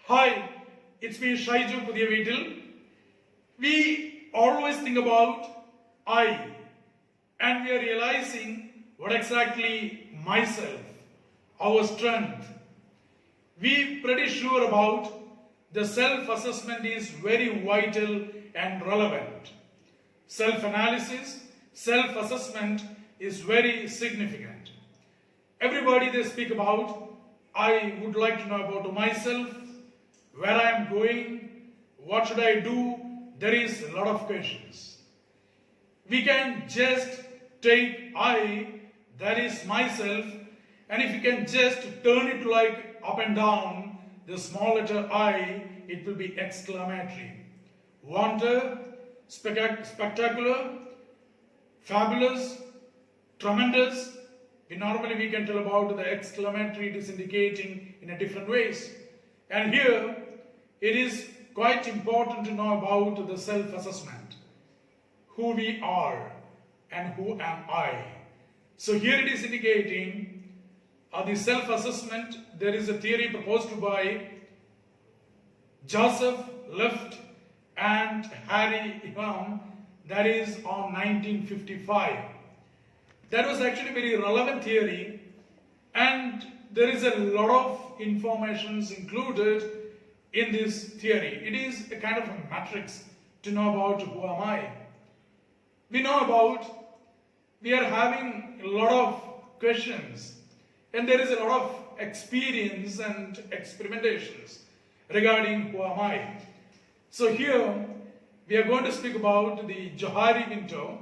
Hi, it's me Shaiju Pudhiya Veetil. We always think about I, and we are realizing what exactly myself, our strength. We pretty sure about the self-assessment is very vital and relevant. Self-analysis, self-assessment is very significant. Everybody they speak about, I would like to know about myself, where I am going, what should I do? There is a lot of questions. We can just take I, that is myself, and if you can just turn it like up and down, the small letter I, it will be exclamatory. Wonder, spectacular, fabulous, tremendous. Normally we can tell about the exclamatory, it is indicating in a different ways. And here, it is quite important to know about the self-assessment. Who we are and who am I. So here it is indicating the self-assessment. There is a theory proposed by Joseph Lift and Harry Imam, that is on 1955. That was actually a very relevant theory, and there is a lot of informations included in this theory. It is a kind of a matrix to know about who am I. We know about, we are having a lot of questions, and there is a lot of experience and experimentations regarding who am I. So here we are going to speak about the Johari window.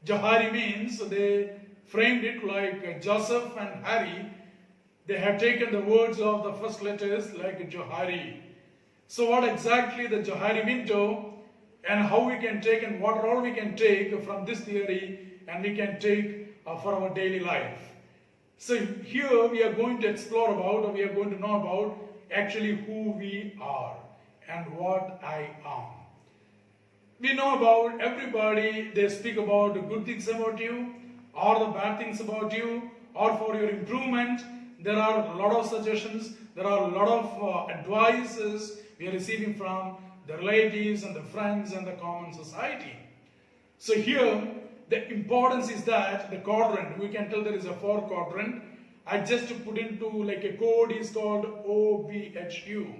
Johari means they framed it like Joseph and Harry. They have taken the words of the first letters like Johari. So what exactly the Johari window and how we can take and what role we can take from this theory and we can take for our daily life. So here we are going to explore about, or we are going to know about actually who we are and what I am. We know about everybody, they speak about the good things about you or the bad things about you or for your improvement. There are a lot of suggestions, there are a lot of advices we are receiving from the relatives and the friends and the common society. So here the importance is that the quadrant, we can tell there is a 4 quadrant. I just put into like a code is called OBHU.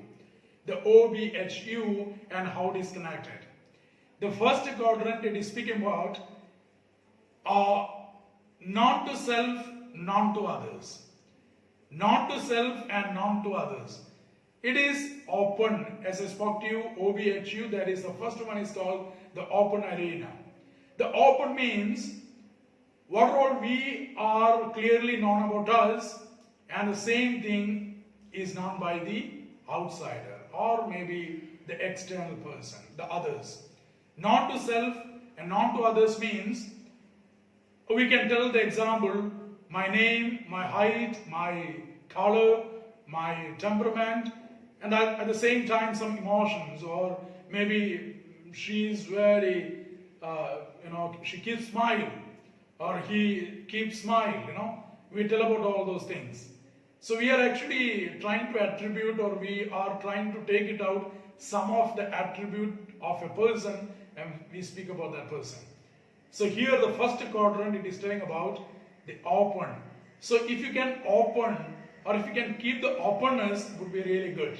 The OBHU and how it is connected. The first quadrant it is speaking about not to self, not to others. Not to self and not to others. It is open, as I spoke to you, OBHU, that is the first one is called the open arena. The open means what all we are clearly known about us, and the same thing is known by the outsider or maybe the external person, the others. Not to self and not to others means we can tell the example, my name, my height, my color, my temperament, and at the same time some emotions, or maybe she is very, she keeps smile, or he keeps smile, we tell about all those things. So we are actually trying to attribute, or we are trying to take it out, some of the attribute of a person, and we speak about that person. So here the first quadrant it is telling about the open. So if you can open, or if you can keep the openness, would be really good.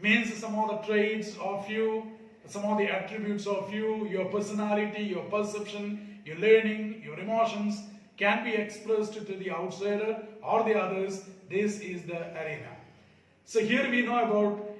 Means some of the traits of you, some of the attributes of you, your personality, your perception, your learning, your emotions can be expressed to the outsider or the others. This is the arena. So here we know about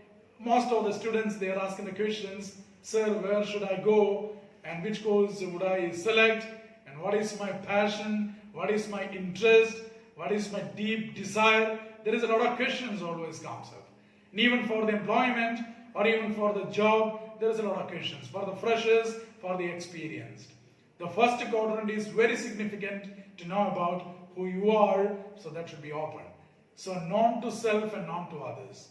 most of the students, they are asking the questions, sir, where should I go and which course would I select, and what is my passion, what is my interest, what is my deep desire. There is a lot of questions always comes up. And even for the employment or even for the job, there is a lot of questions. For the freshers, for the experienced. The first quadrant is very significant to know about who you are, so that should be open. So known to self and known to others.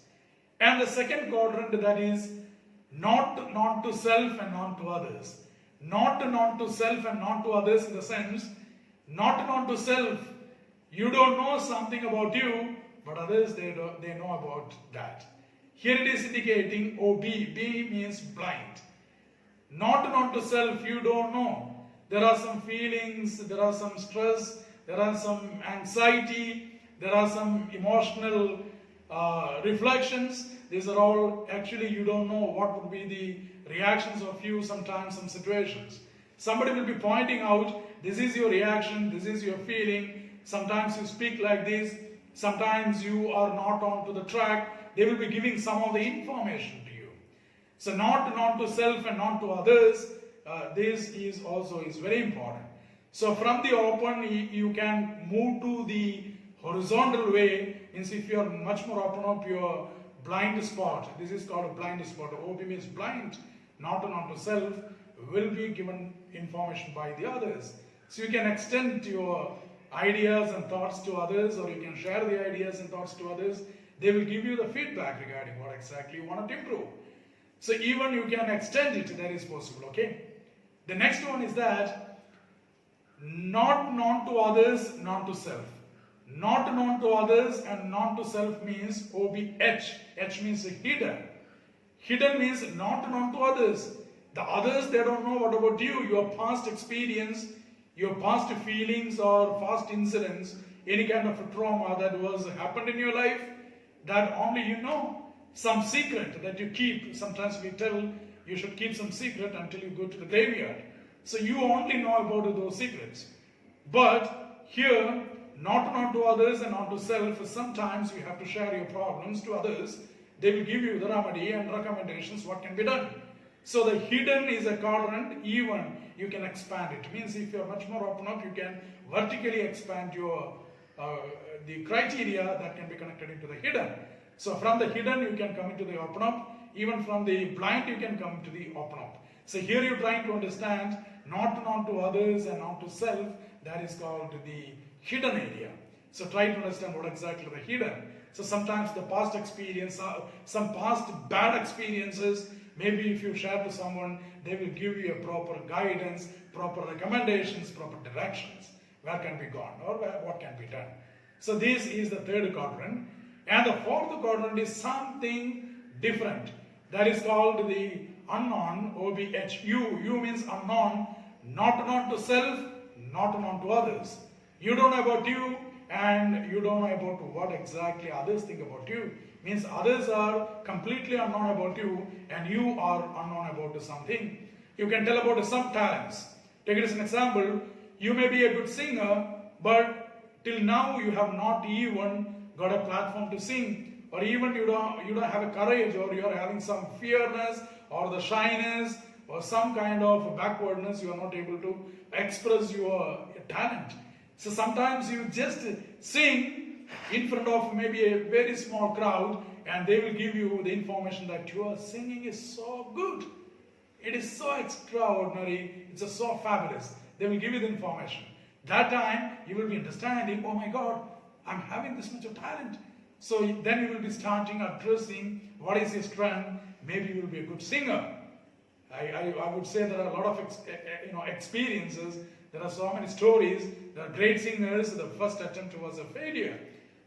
And the second quadrant, that is not known to self and known to others. Not known to self and known to others in the sense, not known to self, you don't know something about you, but others they know about that. Here it is indicating OB. B means blind. Not to self, you don't know. There are some feelings, there are some stress, there are some anxiety, there are some emotional reflections. These are all actually you don't know what would be the reactions of you sometimes, some situations. Somebody will be pointing out, this is your reaction, this is your feeling. Sometimes you speak like this, sometimes you are not onto the track. They will be giving some of the information to you. So not to self and not to others. This is also is very important. So from the open you can move to the horizontal way. Means if you are much more open up your blind spot. This is called a blind spot. OB means blind. Not to self will be given information by the others. So you can extend your ideas and thoughts to others, or you can share the ideas and thoughts to others. They will give you the feedback regarding what exactly you want to improve. So even you can extend it, that is possible, okay? The next one is that not known to others, not to self. Not known to others and not to self means OBH. H means hidden. Hidden means not known to others. The others, they don't know what about you, your past experience, your past feelings or past incidents, any kind of a trauma that was happened in your life, that only you know. Some secret that you keep. Sometimes we tell you should keep some secret until you go to the graveyard. So you only know about those secrets. But here, not known to others and not to self, sometimes you have to share your problems to others. They will give you the remedy and recommendations what can be done. So the hidden is a quadrant, even you can expand it. It means if you are much more open up, you can vertically expand your the criteria that can be connected into the hidden. So from the hidden you can come into the open up. Even from the blind you can come to the open up. So here you're trying to understand not known to others and not to self. That is called the hidden area. So try to understand what exactly the hidden. So sometimes the past experience, some past bad experiences, maybe if you share to someone, they will give you a proper guidance, proper recommendations, proper directions. Where can be gone or what can be done. So this is the third quadrant. And the fourth quadrant is something different. That is called the unknown, OBHU. U means unknown, not known to self, not known to others. You don't know about you and you don't know about what exactly others think about you. Means others are completely unknown about you and you are unknown about something. You can tell about some talents. Take it as an example. You may be a good singer, but till now you have not even got a platform to sing, or even you don't have a courage, or you are having some fearness or the shyness or some kind of backwardness. You are not able to express your talent. So sometimes you just sing in front of maybe a very small crowd and they will give you the information that your singing is so good. It is so extraordinary. It's so fabulous. They will give you the information. That time you will be understanding, oh my God, I'm having this much of talent. So then you will be starting addressing what is your strength. Maybe you will be a good singer. I would say there are a lot of experiences. There are so many stories. There are great singers. The first attempt was a failure.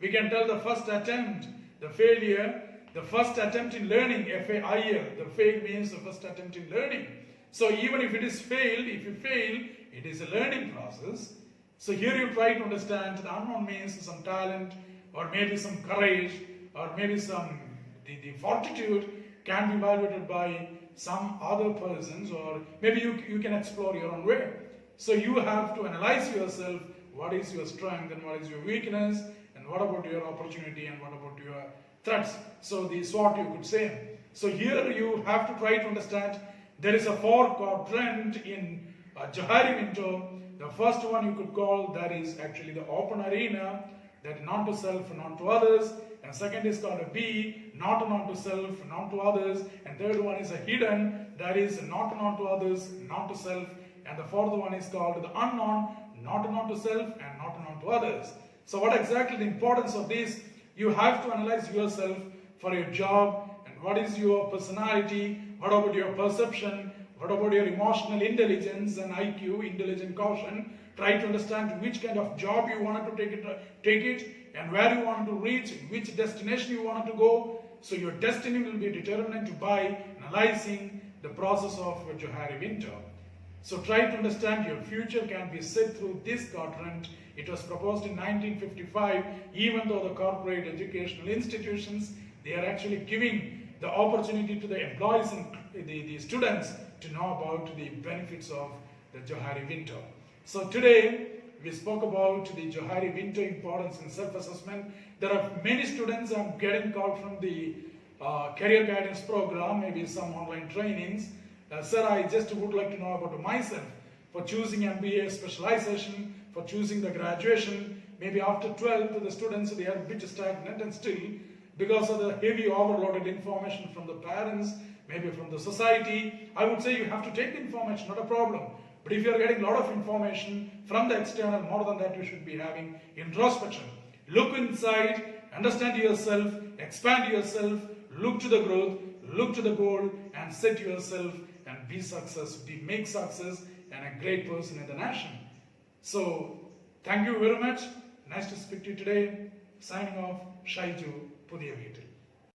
We can tell the first attempt, the failure, the first attempt in learning, F-A-I-L. The fail means the first attempt in learning. So even if it is failed, if you fail, it is a learning process. So here you try to understand the unknown means some talent, or maybe some courage, or maybe some the fortitude can be evaluated by some other persons, or maybe you can explore your own way. So you have to analyze yourself, what is your strength and what is your weakness, and what about your opportunity and what about your threats. So the SWOT you could say. So here you have to try to understand there is a four quadrant in Johari Minto. The first one you could call that is actually the open arena, that not to self, not to others. And second is called a B, not to self, not to others. And third one is a hidden, that is not to others, not to self. And the fourth one is called the unknown, not to self and not to others. So what exactly the importance of this? You have to analyze yourself for your job, and what is your personality, what about your perception, what about your emotional intelligence and IQ, intelligent quotient. Try to understand which kind of job you wanted to take it, and where you wanted to reach, which destination you wanted to go. So your destiny will be determined by analyzing the process of Johari Winter. So try to understand your future can be set through this quadrant. It was proposed in 1955, even though the corporate educational institutions, they are actually giving the opportunity to the employees and the students to know about the benefits of the Johari Winter. So today, we spoke about the Johari Winter importance in self-assessment. There are many students I'm getting called from the career guidance program, maybe some online trainings. Sir, I just would like to know about myself for choosing MBA specialization, for choosing the graduation. Maybe after 12th, the students, they are a bit stagnant, and still, because of the heavy overloaded information from the parents, maybe from the society, I would say you have to take the information, not a problem. But if you are getting a lot of information from the external, more than that, you should be having introspection. Look inside, understand yourself, expand yourself, look to the growth, look to the goal, and set yourself and make success and a great person in the nation. So, thank you very much. Nice to speak to you today. Signing off, Shaiju Pudhiya Veetil.